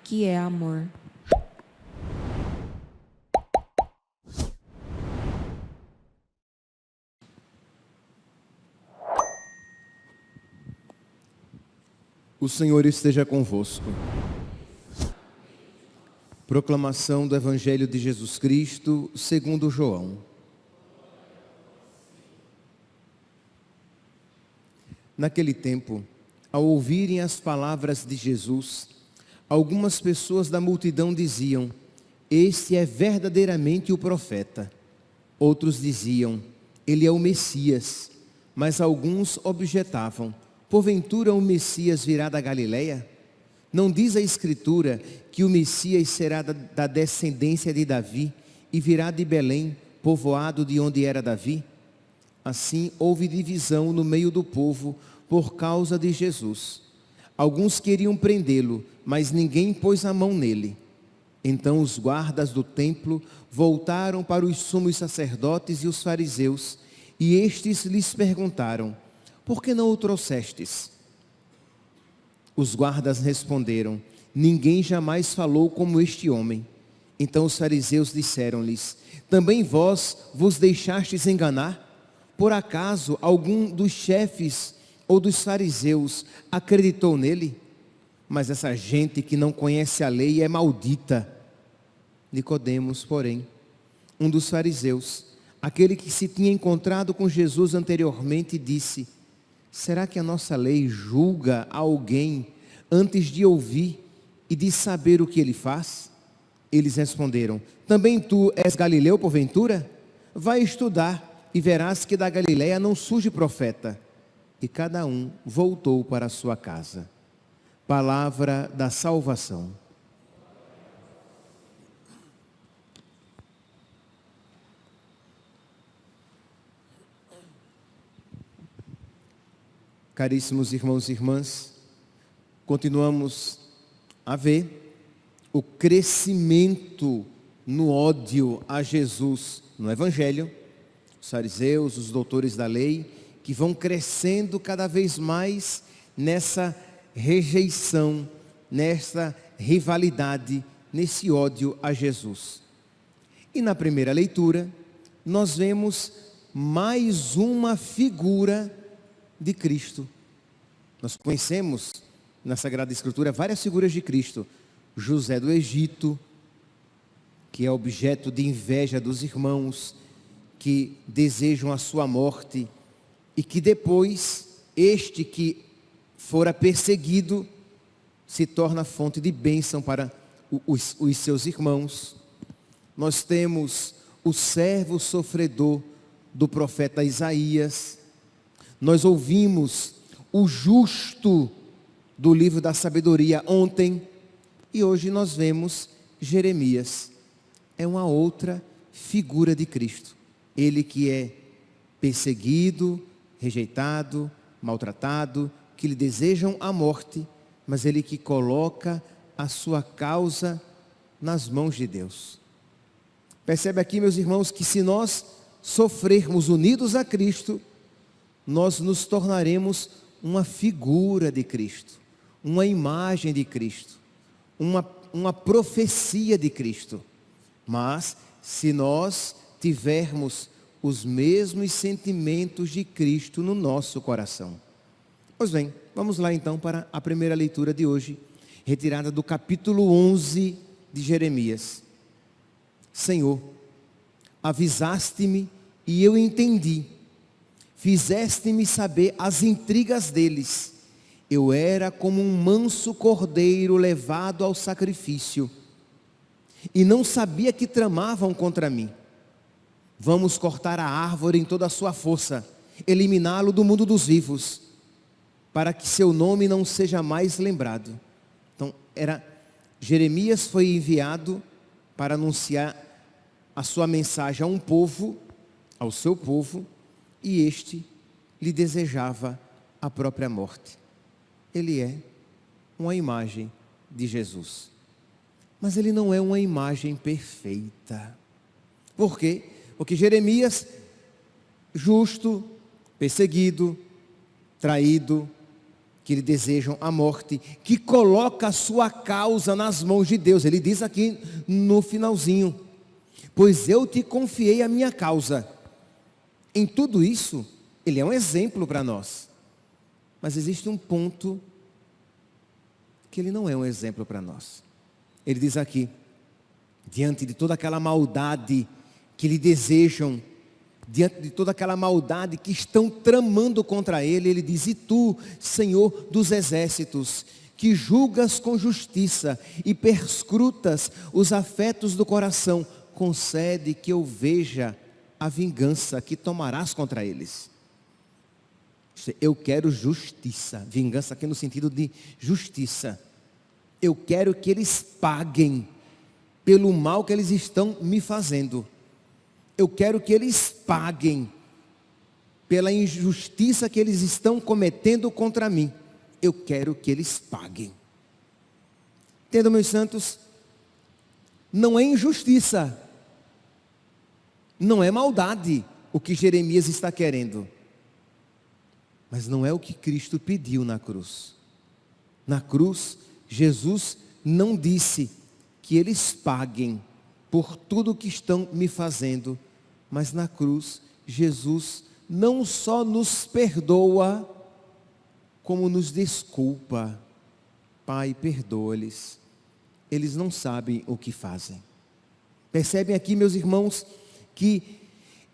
Que é amor. O Senhor esteja convosco. Proclamação do Evangelho de Jesus Cristo, segundo João. Naquele tempo, ao ouvirem as palavras de Jesus, algumas pessoas da multidão diziam: "Este é verdadeiramente o profeta." Outros diziam: "Ele é o Messias." Mas alguns objetavam: "Porventura o Messias virá da Galileia? Não diz a Escritura que o Messias será da descendência de Davi e virá de Belém, povoado de onde era Davi?" Assim houve divisão no meio do povo por causa de Jesus. Alguns queriam prendê-lo, mas ninguém pôs a mão nele. Então os guardas do templo voltaram para os sumos sacerdotes e os fariseus, e estes lhes perguntaram: "Por que não o trouxestes?" Os guardas responderam: "Ninguém jamais falou como este homem." Então os fariseus disseram-lhes: "Também vós vos deixastes enganar? Por acaso algum dos chefes ou dos fariseus acreditou nele? Mas essa gente que não conhece a lei é maldita." Nicodemos, porém, um dos fariseus, aquele que se tinha encontrado com Jesus anteriormente, disse: "Será que a nossa lei julga alguém antes de ouvir e de saber o que ele faz?" Eles responderam: "Também tu és galileu, porventura? Vai estudar e verás que da Galileia não surge profeta." E cada um voltou para a sua casa. Palavra da salvação. Caríssimos irmãos e irmãs, continuamos a ver o crescimento no ódio a Jesus no Evangelho. Os fariseus, os doutores da lei, que vão crescendo cada vez mais nessa rejeição, nessa rivalidade, nesse ódio a Jesus. E na primeira leitura, nós vemos mais uma figura de Cristo. Nós conhecemos na Sagrada Escritura várias figuras de Cristo. José do Egito, que é objeto de inveja dos irmãos, que desejam a sua morte, e que depois, este que fora perseguido, se torna fonte de bênção para os seus irmãos. Nós temos o servo sofredor do profeta Isaías. Nós ouvimos o justo do livro da sabedoria ontem, e hoje nós vemos Jeremias. É uma outra figura de Cristo. Ele que é perseguido, rejeitado, maltratado, que lhe desejam a morte, mas ele que coloca a sua causa nas mãos de Deus. Percebe aqui, meus irmãos, que se nós sofrermos unidos a Cristo, nós nos tornaremos uma figura de Cristo, uma imagem de Cristo, uma profecia de Cristo. Mas se nós tivermos os mesmos sentimentos de Cristo no nosso coração. Pois bem, vamos lá então para a primeira leitura de hoje, retirada do capítulo 11 de Jeremias. Senhor, avisaste-me e eu entendi, fizeste-me saber as intrigas deles. Eu era como um manso cordeiro levado ao sacrifício, e não sabia que tramavam contra mim. Vamos cortar a árvore em toda a sua força, eliminá-lo do mundo dos vivos, para que seu nome não seja mais lembrado. Então, Jeremias foi enviado para anunciar a sua mensagem a um povo, ao seu povo, e este lhe desejava a própria morte. Ele é uma imagem de Jesus. Mas ele não é uma imagem perfeita. Por quê? Porque Jeremias, justo, perseguido, traído, que lhe desejam a morte, que coloca a sua causa nas mãos de Deus. Ele diz aqui no finalzinho: pois eu te confiei a minha causa. Em tudo isso, ele é um exemplo para nós. Mas existe um ponto que ele não é um exemplo para nós. Ele diz aqui, diante de toda aquela maldade que lhe desejam, diante de toda aquela maldade que estão tramando contra ele, ele diz: e tu, Senhor dos exércitos, que julgas com justiça e perscrutas os afetos do coração, concede que eu veja a vingança que tomarás contra eles. Eu quero justiça, vingança aqui no sentido de justiça. Eu quero que eles paguem pelo mal que eles estão me fazendo. Eu quero que eles paguem pela injustiça que eles estão cometendo contra mim. Eu quero que eles paguem. Entendam, meus santos, não é injustiça, não é maldade o que Jeremias está querendo. Mas não é o que Cristo pediu na cruz. Na cruz, Jesus não disse que eles paguem por tudo que estão me fazendo, mas na cruz, Jesus não só nos perdoa, como nos desculpa. Pai, perdoa-lhes, eles não sabem o que fazem. Percebem aqui, meus irmãos, que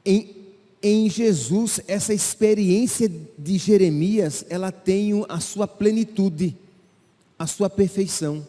em Jesus, essa experiência de Jeremias, ela tem a sua plenitude, a sua perfeição.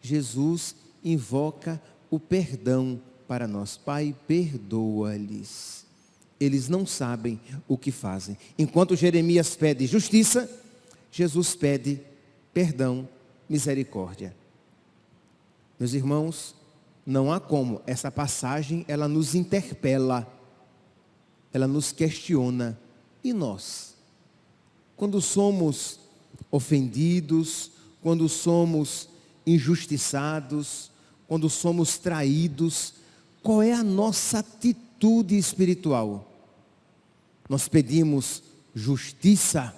Jesus invoca o perdão para nós. Pai, perdoa-lhes, eles não sabem o que fazem. Enquanto Jeremias pede justiça, Jesus pede perdão, misericórdia. Meus irmãos, não há como, essa passagem ela nos interpela, ela nos questiona. E nós? Quando somos ofendidos, quando somos injustiçados, quando somos traídos, qual é a nossa atitude espiritual? Nós pedimos justiça,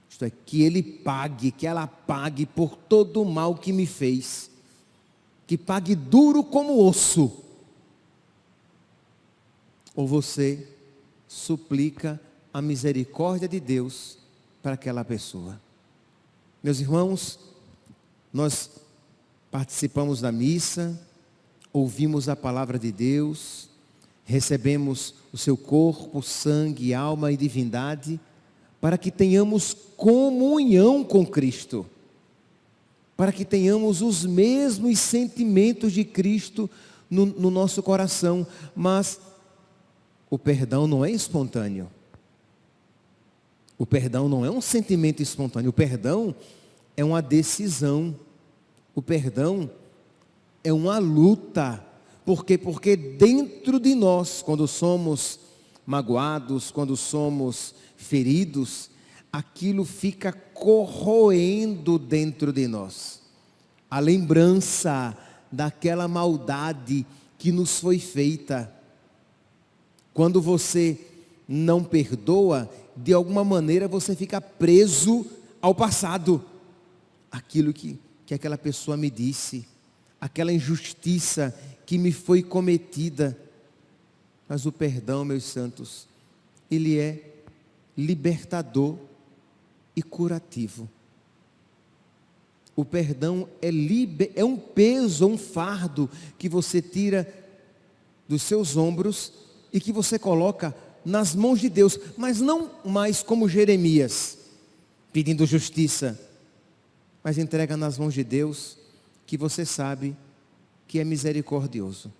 isto é, que ele pague, que ela pague por todo o mal que me fez, que pague duro como osso. Ou você suplica a misericórdia de Deus para aquela pessoa? Meus irmãos, nós participamos da missa, ouvimos a palavra de Deus, recebemos o seu corpo, sangue, alma e divindade, para que tenhamos comunhão com Cristo, para que tenhamos os mesmos sentimentos de Cristo no nosso coração. Mas o perdão não é espontâneo. O perdão não é um sentimento espontâneo. O perdão é uma decisão. O perdão é uma luta. Por quê? Porque dentro de nós, quando somos magoados, quando somos feridos, aquilo fica corroendo dentro de nós. A lembrança daquela maldade que nos foi feita. Quando você não perdoa, de alguma maneira você fica preso ao passado. Aquilo que aquela pessoa me disse, aquela injustiça que me foi cometida. Mas o perdão, meus santos, ele é libertador e curativo. O perdão é um peso, um fardo que você tira dos seus ombros e que você coloca nas mãos de Deus, mas não mais como Jeremias, pedindo justiça, mas entrega nas mãos de Deus, que você sabe que é misericordioso.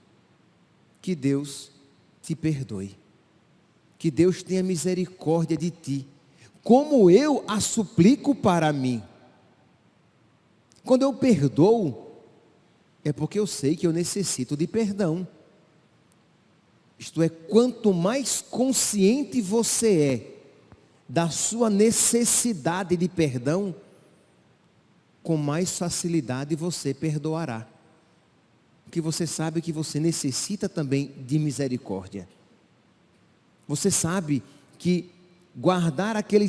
Que Deus te perdoe, que Deus tenha misericórdia de ti, como eu a suplico para mim. Quando eu perdoo, é porque eu sei que eu necessito de perdão. Isto é, quanto mais consciente você é da sua necessidade de perdão, com mais facilidade você perdoará. Porque você sabe que você necessita também de misericórdia. Você sabe que guardar aquele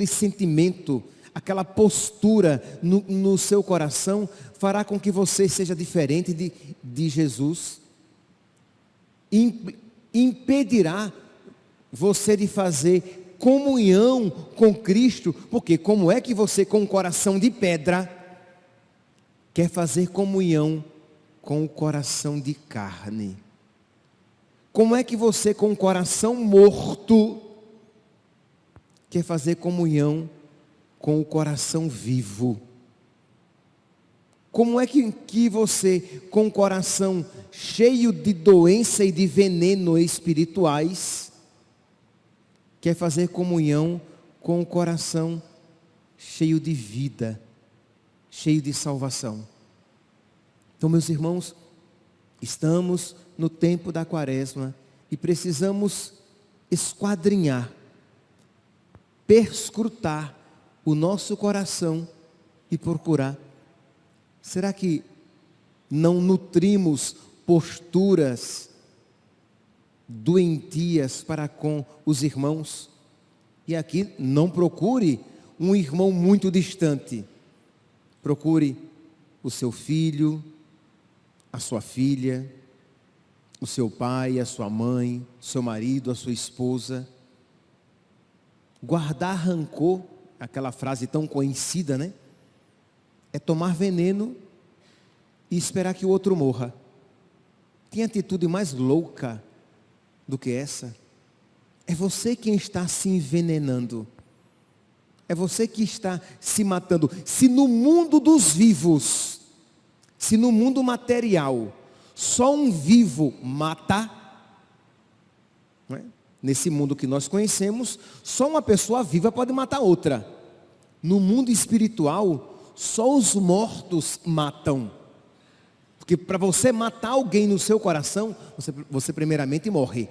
sentimento, aquela postura no seu coração, fará com que você seja diferente de Jesus. Impedirá você de fazer comunhão com Cristo, porque como é que você com um coração de pedra quer fazer comunhão com o coração de carne? Como é que você com um coração morto quer fazer comunhão com o coração vivo? Como é que você com um coração cheio de doença e de veneno espirituais quer fazer comunhão com o coração cheio de vida, cheio de salvação? Então, meus irmãos, estamos no tempo da Quaresma e precisamos esquadrinhar, perscrutar o nosso coração e procurar. Será que não nutrimos posturas doentias para com os irmãos? E aqui não procure um irmão muito distante. Procure o seu filho, a sua filha, o seu pai, a sua mãe, o seu marido, a sua esposa. Guardar rancor, aquela frase tão conhecida, né? É tomar veneno e esperar que o outro morra. Tem atitude mais louca do que essa? É você quem está se envenenando. É você que está se matando. Se no mundo dos vivos, se no mundo material, só um vivo mata, não é? Nesse mundo que nós conhecemos, só uma pessoa viva pode matar outra. No mundo espiritual, só os mortos matam. Porque para você matar alguém no seu coração, você primeiramente morre.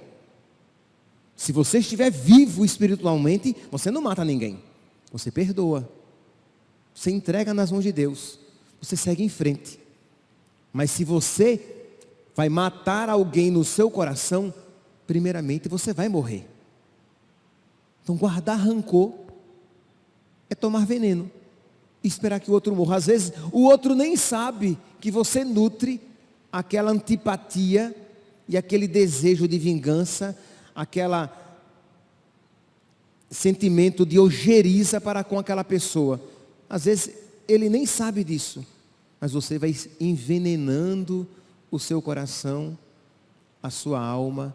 Se você estiver vivo espiritualmente, você não mata ninguém. Você perdoa. Você entrega nas mãos de Deus. Você segue em frente. Mas se você vai matar alguém no seu coração, primeiramente você vai morrer. Então guardar rancor é tomar veneno e esperar que o outro morra. Às vezes o outro nem sabe que você nutre aquela antipatia e aquele desejo de vingança, aquele sentimento de ojeriza para com aquela pessoa. Às vezes ele nem sabe disso, mas você vai envenenando o seu coração, a sua alma,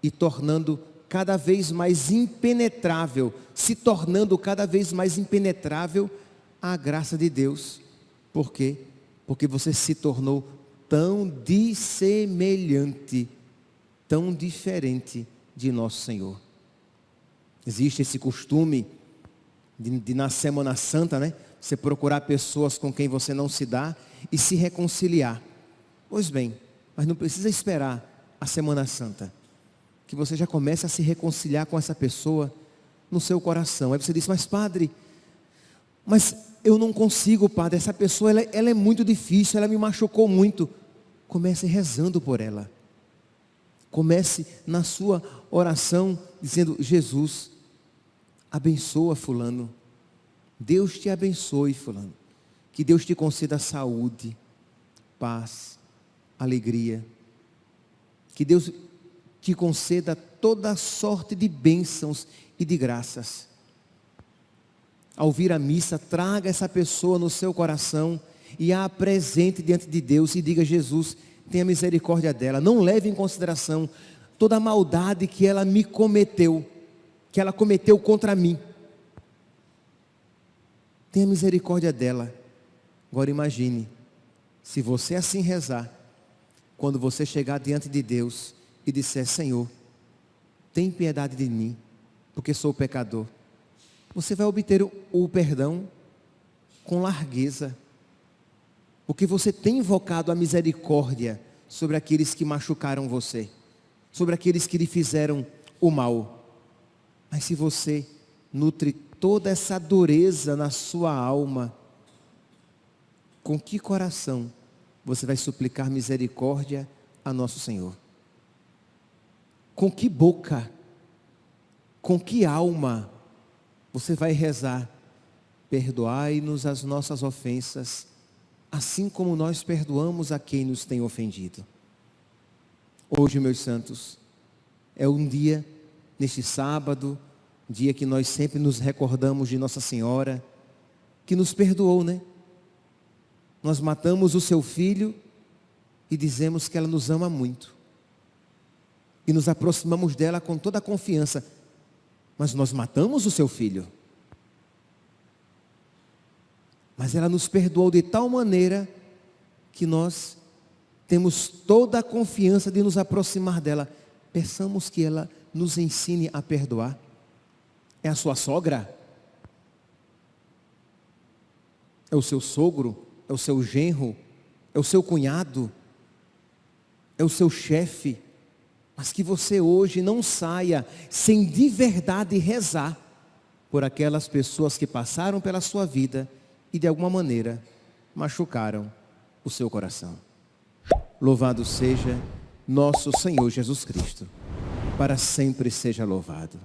e tornando cada vez mais impenetrável, se tornando cada vez mais impenetrável a graça de Deus. Por quê? Porque você se tornou tão dissemelhante, tão diferente de nosso Senhor. Existe esse costume de na Semana Santa, né? Você procurar pessoas com quem você não se dá e se reconciliar. Pois bem, mas não precisa esperar a Semana Santa, que você já comece a se reconciliar com essa pessoa no seu coração. Aí você diz, mas padre, mas eu não consigo, padre, essa pessoa ela é muito difícil, ela me machucou muito. Comece rezando por ela. Comece na sua oração dizendo, Jesus, abençoa fulano. Deus te abençoe, fulano. Que Deus te conceda saúde, paz, alegria. Que Deus te conceda toda sorte de bênçãos e de graças. Ao vir a missa, traga essa pessoa no seu coração e a apresente diante de Deus e diga, Jesus, tenha misericórdia dela. Não leve em consideração toda a maldade que ela me cometeu, que ela cometeu contra mim. Tenha misericórdia dela. Agora imagine, se você assim rezar, quando você chegar diante de Deus e disser, Senhor, tem piedade de mim, porque sou pecador. Você vai obter o perdão com largueza, porque você tem invocado a misericórdia sobre aqueles que machucaram você, sobre aqueles que lhe fizeram o mal. Mas se você nutre toda essa dureza na sua alma, com que coração você vai suplicar misericórdia a nosso Senhor? Com que boca com que alma você vai rezar? Perdoai-nos as nossas ofensas, assim como nós perdoamos a quem nos tem ofendido. Hoje, meus santos, é um dia, neste sábado, dia que nós sempre nos recordamos de Nossa Senhora, que nos perdoou, né? Nós matamos o seu filho e dizemos que ela nos ama muito. E nos aproximamos dela com toda a confiança. Mas nós matamos o seu filho. Mas ela nos perdoou de tal maneira que nós temos toda a confiança de nos aproximar dela. Peçamos que ela nos ensine a perdoar. É a sua sogra? É o seu sogro? É o seu genro? É o seu cunhado? É o seu chefe? Mas que você hoje não saia sem de verdade rezar por aquelas pessoas que passaram pela sua vida e de alguma maneira machucaram o seu coração. Louvado seja nosso Senhor Jesus Cristo. Para sempre seja louvado.